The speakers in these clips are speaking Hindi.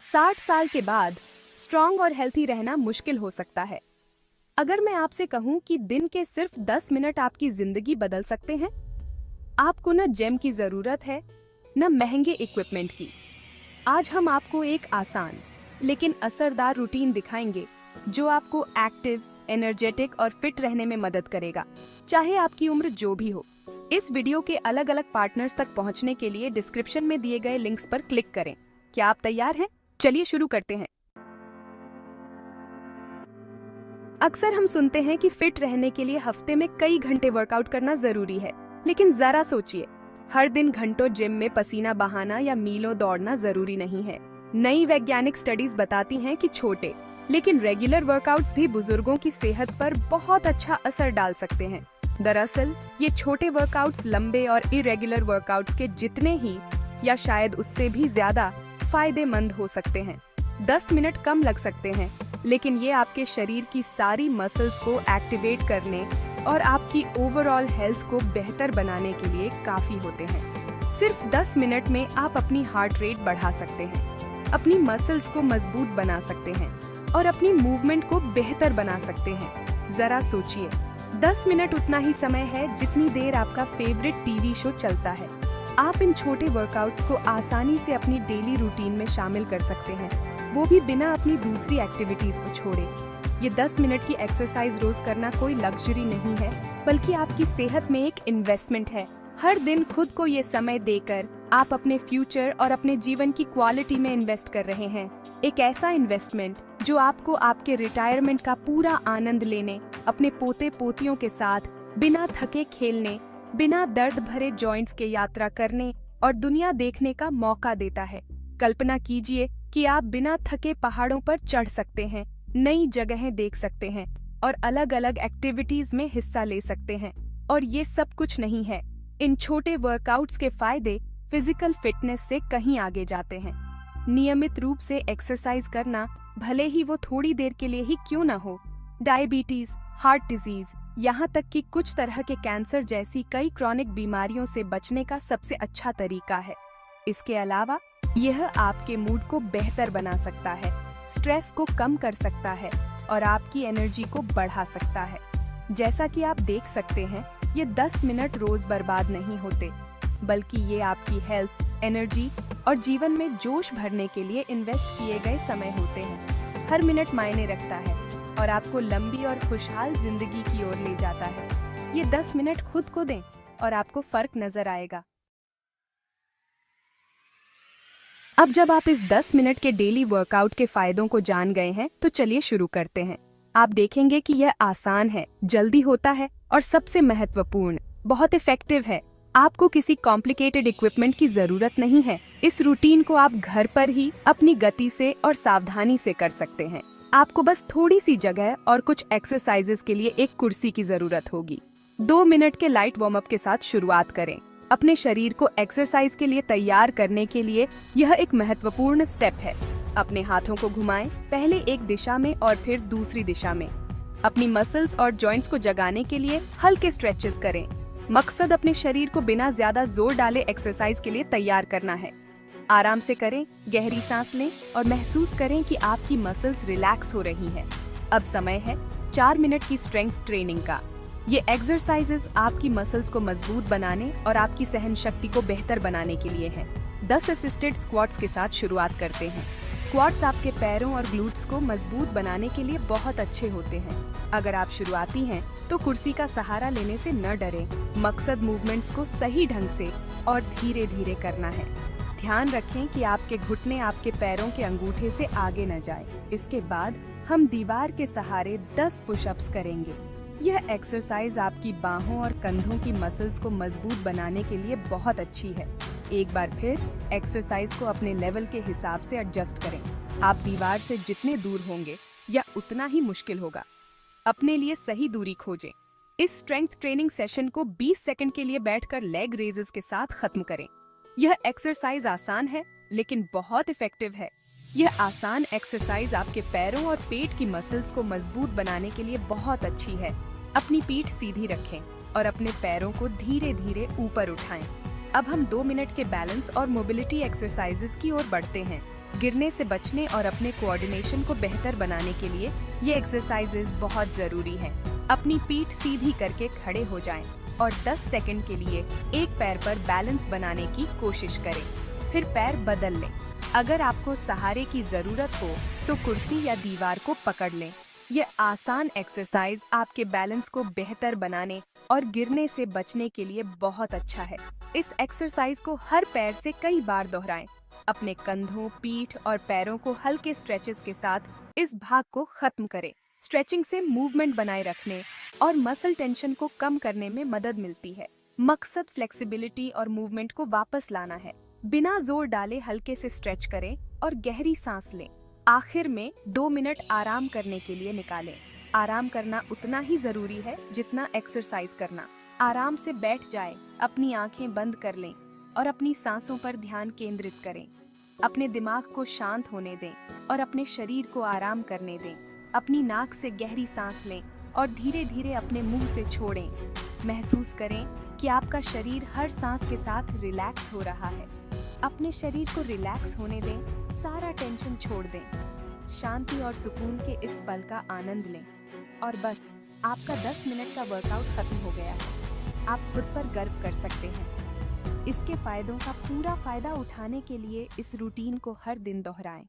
60 साल के बाद स्ट्रॉन्ग और हेल्थी रहना मुश्किल हो सकता है। अगर मैं आपसे कहूं कि दिन के सिर्फ 10 मिनट आपकी जिंदगी बदल सकते हैं। आपको न जिम की जरूरत है न महंगे इक्विपमेंट की। आज हम आपको एक आसान लेकिन असरदार रूटीन दिखाएंगे जो आपको एक्टिव, एनर्जेटिक और फिट रहने में मदद करेगा, चाहे आपकी उम्र जो भी हो। इस वीडियो के अलग अलग पार्टनर्स तक पहुंचने के लिए डिस्क्रिप्शन में दिए गए लिंक्स पर क्लिक करें। क्या आप तैयार हैं? चलिए शुरू करते हैं। अक्सर हम सुनते हैं कि फिट रहने के लिए हफ्ते में कई घंटे वर्कआउट करना जरूरी है, लेकिन जरा सोचिए, हर दिन घंटों जिम में पसीना बहाना या मीलों दौड़ना जरूरी नहीं है। नई वैज्ञानिक स्टडीज बताती हैं कि छोटे लेकिन रेगुलर वर्कआउट्स भी बुजुर्गों की सेहत पर बहुत अच्छा असर डाल सकते हैं। दरअसल ये छोटे वर्कआउट्स लंबे और इरेगुलर वर्कआउट्स के जितने ही या शायद उससे भी ज्यादा फायदेमंद हो सकते हैं। 10 मिनट कम लग सकते हैं, लेकिन ये आपके शरीर की सारी मसल्स को एक्टिवेट करने और आपकी ओवरऑल हेल्थ को बेहतर बनाने के लिए काफी होते हैं। सिर्फ 10 मिनट में आप अपनी हार्ट रेट बढ़ा सकते हैं, अपनी मसल्स को मजबूत बना सकते हैं और अपनी मूवमेंट को बेहतर बना सकते हैं। जरा सोचिए, 10 मिनट उतना ही समय है जितनी देर आपका फेवरेट टीवी शो चलता है। आप इन छोटे वर्कआउट्स को आसानी से अपनी डेली रूटीन में शामिल कर सकते हैं, वो भी बिना अपनी दूसरी एक्टिविटीज को छोड़े। ये 10 मिनट की एक्सरसाइज रोज करना कोई लग्जरी नहीं है, बल्कि आपकी सेहत में एक इन्वेस्टमेंट है। हर दिन खुद को ये समय देकर आप अपने फ्यूचर और अपने जीवन की क्वालिटी में इन्वेस्ट कर रहे हैं। एक ऐसा इन्वेस्टमेंट जो आपको आपके रिटायरमेंट का पूरा आनंद लेने, अपने पोते पोतियों के साथ बिना थके खेलने, बिना दर्द भरे जॉइंट्स के यात्रा करने और दुनिया देखने का मौका देता है। कल्पना कीजिए कि आप बिना थके पहाड़ों पर चढ़ सकते हैं, नई जगहें देख सकते हैं और अलग अलग एक्टिविटीज में हिस्सा ले सकते हैं। और ये सब कुछ नहीं है, इन छोटे वर्कआउट्स के फायदे फिजिकल फिटनेस से कहीं आगे जाते हैं। नियमित रूप से एक्सरसाइज करना, भले ही वो थोड़ी देर के लिए ही क्यों न हो, डायबिटीज, हार्ट डिजीज, यहाँ तक कि कुछ तरह के कैंसर जैसी कई क्रॉनिक बीमारियों से बचने का सबसे अच्छा तरीका है। इसके अलावा यह आपके मूड को बेहतर बना सकता है, स्ट्रेस को कम कर सकता है और आपकी एनर्जी को बढ़ा सकता है। जैसा कि आप देख सकते हैं, ये 10 मिनट रोज बर्बाद नहीं होते, बल्कि ये आपकी हेल्थ, एनर्जी और जीवन में जोश भरने के लिए इन्वेस्ट किए गए समय होते हैं। हर मिनट मायने रखता है और आपको लंबी और खुशहाल जिंदगी की ओर ले जाता है। ये 10 मिनट खुद को दें और आपको फर्क नजर आएगा। अब जब आप इस 10 मिनट के डेली वर्कआउट के फायदों को जान गए हैं, तो चलिए शुरू करते हैं। आप देखेंगे कि यह आसान है, जल्दी होता है और सबसे महत्वपूर्ण, बहुत इफेक्टिव है। आपको किसी कॉम्प्लिकेटेड इक्विपमेंट की जरूरत नहीं है। इस रूटीन को आप घर पर ही अपनी गति से और सावधानी से कर सकते हैं। आपको बस थोड़ी सी जगह और कुछ एक्सरसाइजेस के लिए एक कुर्सी की जरूरत होगी। 2 मिनट के लाइट वार्म अप के साथ शुरुआत करें। अपने शरीर को एक्सरसाइज के लिए तैयार करने के लिए यह एक महत्वपूर्ण स्टेप है। अपने हाथों को घुमाएं, पहले एक दिशा में और फिर दूसरी दिशा में। अपनी मसल्स और जॉइंट्स को जगाने के लिए हल्के स्ट्रेचेस करें। मकसद अपने शरीर को बिना ज्यादा जोर डाले एक्सरसाइज के लिए तैयार करना है। आराम से करें, गहरी सांस लें और महसूस करें कि आपकी मसल्स रिलैक्स हो रही हैं। अब समय है 4 मिनट की स्ट्रेंथ ट्रेनिंग का। ये एक्सरसाइजेस आपकी मसल्स को मजबूत बनाने और आपकी सहन शक्ति को बेहतर बनाने के लिए हैं। 10 असिस्टेड स्क्वाट्स के साथ शुरुआत करते हैं। स्क्वाट्स आपके पैरों और ग्लूट्स को मजबूत बनाने के लिए बहुत अच्छे होते हैं। अगर आप शुरुआती हैं, तो कुर्सी का सहारा लेने से न डरें। मकसद मूवमेंट्स को सही ढंग से और धीरे धीरे करना है। ध्यान रखें कि आपके घुटने आपके पैरों के अंगूठे से आगे न जाए। इसके बाद हम दीवार के सहारे 10 पुशअप्स करेंगे। यह एक्सरसाइज आपकी बाहों और कंधों की मसल्स को मजबूत बनाने के लिए बहुत अच्छी है। एक बार फिर एक्सरसाइज को अपने लेवल के हिसाब से एडजस्ट करें। आप दीवार से जितने दूर होंगे या उतना ही मुश्किल होगा। अपने लिए सही दूरी खोजें। इस स्ट्रेंथ ट्रेनिंग सेशन को 20 सेकंड के लिए बैठकर लेग रेजेस के साथ खत्म करें। यह एक्सरसाइज आसान है, लेकिन बहुत इफेक्टिव है। यह आसान एक्सरसाइज आपके पैरों और पेट की मसल्स को मजबूत बनाने के लिए बहुत अच्छी है। अपनी पीठ सीधी रखें और अपने पैरों को धीरे धीरे ऊपर उठाएं। अब हम 2 मिनट के बैलेंस और मोबिलिटी एक्सरसाइजेस की ओर बढ़ते हैं। गिरने से बचने और अपने कोऑर्डिनेशन को बेहतर बनाने के लिए ये एक्सरसाइजेस बहुत जरूरी हैं। अपनी पीठ सीधी करके खड़े हो जाएं और 10 सेकंड के लिए एक पैर पर बैलेंस बनाने की कोशिश करें। फिर पैर बदल लें। अगर आपको सहारे की जरूरत हो तो कुर्सी या दीवार को पकड़ लें। ये आसान एक्सरसाइज आपके बैलेंस को बेहतर बनाने और गिरने से बचने के लिए बहुत अच्छा है। इस एक्सरसाइज को हर पैर से कई बार दोहराएं। अपने कंधों, पीठ और पैरों को हल्के स्ट्रेचेस के साथ इस भाग को खत्म करें। स्ट्रेचिंग से मूवमेंट बनाए रखने और मसल टेंशन को कम करने में मदद मिलती है। मकसद फ्लेक्सिबिलिटी और मूवमेंट को वापस लाना है। बिना जोर डाले हल्के से स्ट्रेच करें और गहरी सांस लें। आखिर में 2 मिनट आराम करने के लिए निकालें। आराम करना उतना ही जरूरी है जितना एक्सरसाइज करना। आराम से बैठ जाएं, अपनी आंखें बंद कर लें और अपनी सांसों पर ध्यान केंद्रित करें। अपने दिमाग को शांत होने दें और अपने शरीर को आराम करने दें। अपनी नाक से गहरी सांस लें और धीरे धीरे अपने मुंह से छोड़ें। महसूस करें कि आपका शरीर हर सांस के साथ रिलैक्स हो रहा है। अपने शरीर को रिलैक्स होने दें, सारा टेंशन छोड़ दें। शांति और सुकून के इस पल का आनंद लें और बस आपका 10 मिनट का वर्कआउट खत्म हो गया है। आप खुद पर गर्व कर सकते हैं। इसके फायदों का पूरा फायदा उठाने के लिए इस रूटीन को हर दिन दोहराएं।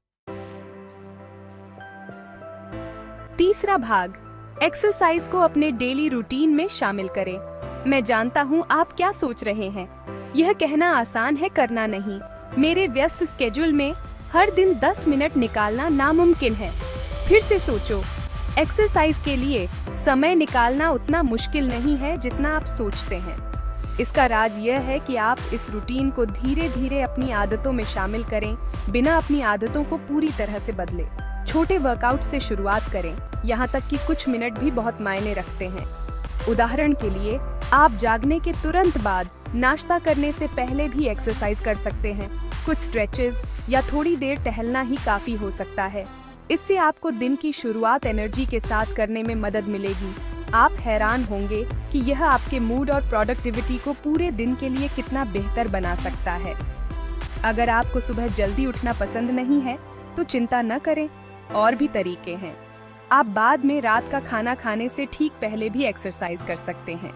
तीसरा भाग, एक्सरसाइज को अपने डेली रूटीन में शामिल करें। मैं जानता हूँ आप क्या सोच रहे हैं। यह कहना आसान है, करना नहीं। मेरे व्यस्त स्केड्यूल में हर दिन 10 मिनट निकालना नामुमकिन है। फिर से सोचो, एक्सरसाइज के लिए समय निकालना उतना मुश्किल नहीं है जितना आप सोचते हैं। इसका राज यह है कि आप इस रूटीन को धीरे धीरे अपनी आदतों में शामिल करें, बिना अपनी आदतों को पूरी तरह से बदले। छोटे वर्कआउट से शुरुआत करें, यहाँ तक कि कुछ मिनट भी बहुत मायने रखते हैं। उदाहरण के लिए, आप जागने के तुरंत बाद नाश्ता करने से पहले भी एक्सरसाइज कर सकते हैं। कुछ स्ट्रेचेस या थोड़ी देर टहलना ही काफी हो सकता है। इससे आपको दिन की शुरुआत एनर्जी के साथ करने में मदद मिलेगी। आप हैरान होंगे कि यह आपके मूड और प्रोडक्टिविटी को पूरे दिन के लिए कितना बेहतर बना सकता है। अगर आपको सुबह जल्दी उठना पसंद नहीं है तो चिंता न करें, और भी तरीके हैं। आप बाद में रात का खाना खाने से ठीक पहले भी एक्सरसाइज कर सकते हैं।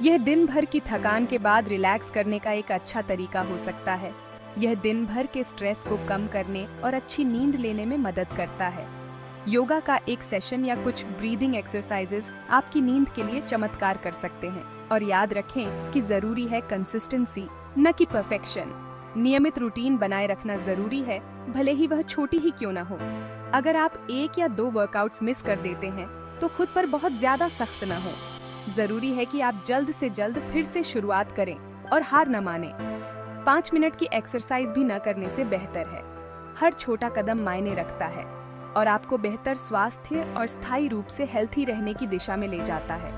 यह दिन भर की थकान के बाद रिलैक्स करने का एक अच्छा तरीका हो सकता है। यह दिन भर के स्ट्रेस को कम करने और अच्छी नींद लेने में मदद करता है। योगा का एक सेशन या कुछ ब्रीदिंग एक्सरसाइजेस आपकी नींद के लिए चमत्कार कर सकते हैं। और याद रखें कि जरूरी है कंसिस्टेंसी, न कि परफेक्शन। नियमित रूटीन बनाए रखना जरूरी है, भले ही वह छोटी ही क्यों न हो। अगर आप 1 या 2 वर्कआउट्स मिस कर देते हैं तो खुद पर बहुत ज्यादा सख्त न हो। जरूरी है कि आप जल्द से जल्द फिर से शुरुआत करें और हार न माने। 5 मिनट की एक्सरसाइज भी न करने से बेहतर है। हर छोटा कदम मायने रखता है और आपको बेहतर स्वास्थ्य और स्थायी रूप से हेल्थी रहने की दिशा में ले जाता है।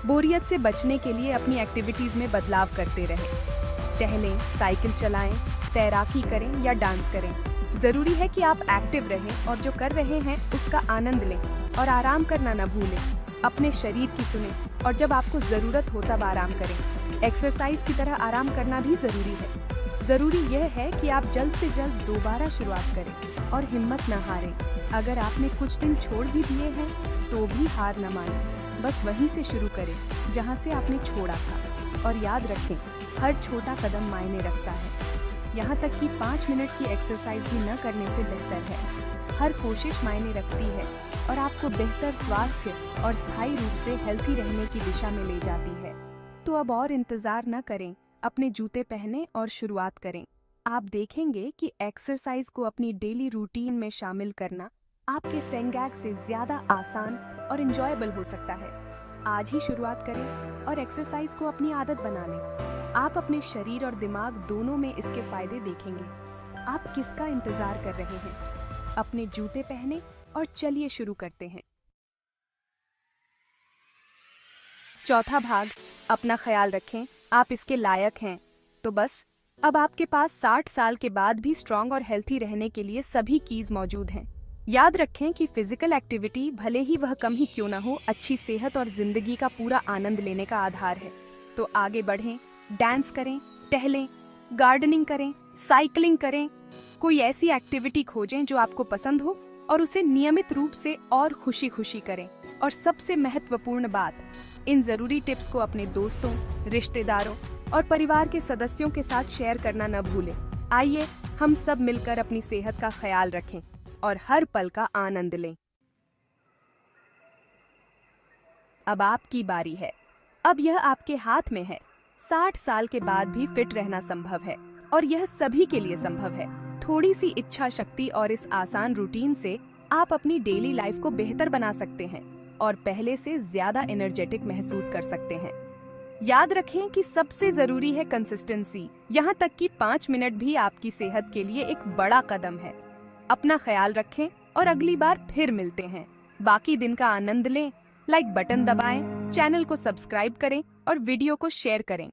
बोरियत से बचने के लिए अपनी एक्टिविटीज में बदलाव करते रहें। टहलें, साइकिल चलाएं, तैराकी करें या डांस करें। जरूरी है कि आप एक्टिव रहें और जो कर रहे हैं उसका आनंद लें और आराम करना न भूलें। अपने शरीर की सुनें और जब आपको जरूरत हो तब आराम करें। एक्सरसाइज की तरह आराम करना भी जरूरी है। जरूरी यह है कि आप जल्द से जल्द दोबारा शुरुआत करें और हिम्मत न हारें। अगर आपने कुछ दिन छोड़ भी दिए हैं तो भी हार न मानें। बस वहीं से शुरू करें जहां से आपने छोड़ा था। और याद रखें, हर छोटा कदम मायने रखता है। यहाँ तक कि 5 मिनट की एक्सरसाइज भी न करने से बेहतर है। हर कोशिश मायने रखती है और आपको बेहतर स्वास्थ्य और स्थायी रूप से हेल्थी रहने की दिशा में ले जाती है। तो अब और इंतजार न करें, अपने जूते पहने और शुरुआत करें। आप देखेंगे कि एक्सरसाइज को अपनी डेली रूटीन में शामिल करना आपके सेंगैग से ज्यादा आसान और एंजॉयबल हो सकता है। आज ही शुरुआत करें और एक्सरसाइज को अपनी आदत बना लें। आप अपने शरीर और दिमाग दोनों में इसके फायदे देखेंगे। आप किसका इंतजार कर रहे हैं? अपने जूते पहने और चलिए शुरू करते हैं। चौथा भाग, अपना ख्याल रखें, आप इसके लायक हैं। तो बस अब आपके पास 60 साल के बाद भी स्ट्रॉन्ग और हेल्थी रहने के लिए सभी कीज मौजूद हैं। याद रखें कि फिजिकल एक्टिविटी, भले ही वह कम ही क्यों न हो, अच्छी सेहत और जिंदगी का पूरा आनंद लेने का आधार है। तो आगे बढ़ें, डांस करें, टहलें, गार्डनिंग करें, साइकिलिंग करें। कोई ऐसी एक्टिविटी खोजें जो आपको पसंद हो और उसे नियमित रूप से और खुशी खुशी करें। और सबसे महत्वपूर्ण बात, इन जरूरी टिप्स को अपने दोस्तों, रिश्तेदारों और परिवार के सदस्यों के साथ शेयर करना न भूलें। आइए हम सब मिलकर अपनी सेहत का ख्याल रखें और हर पल का आनंद लें। अब आपकी बारी है। अब यह आपके हाथ में है। 60 साल के बाद भी फिट रहना संभव है और यह सभी के लिए संभव है। थोड़ी सी इच्छा शक्ति और इस आसान रूटीन से आप अपनी डेली लाइफ को बेहतर बना सकते हैं और पहले से ज्यादा एनर्जेटिक महसूस कर सकते हैं। याद रखें कि सबसे जरूरी है कंसिस्टेंसी। यहाँ तक कि 5 मिनट भी आपकी सेहत के लिए एक बड़ा कदम है। अपना ख्याल रखें और अगली बार फिर मिलते हैं। बाकी दिन का आनंद लें। लाइक बटन दबाएं, चैनल को सब्सक्राइब करें और वीडियो को शेयर करें।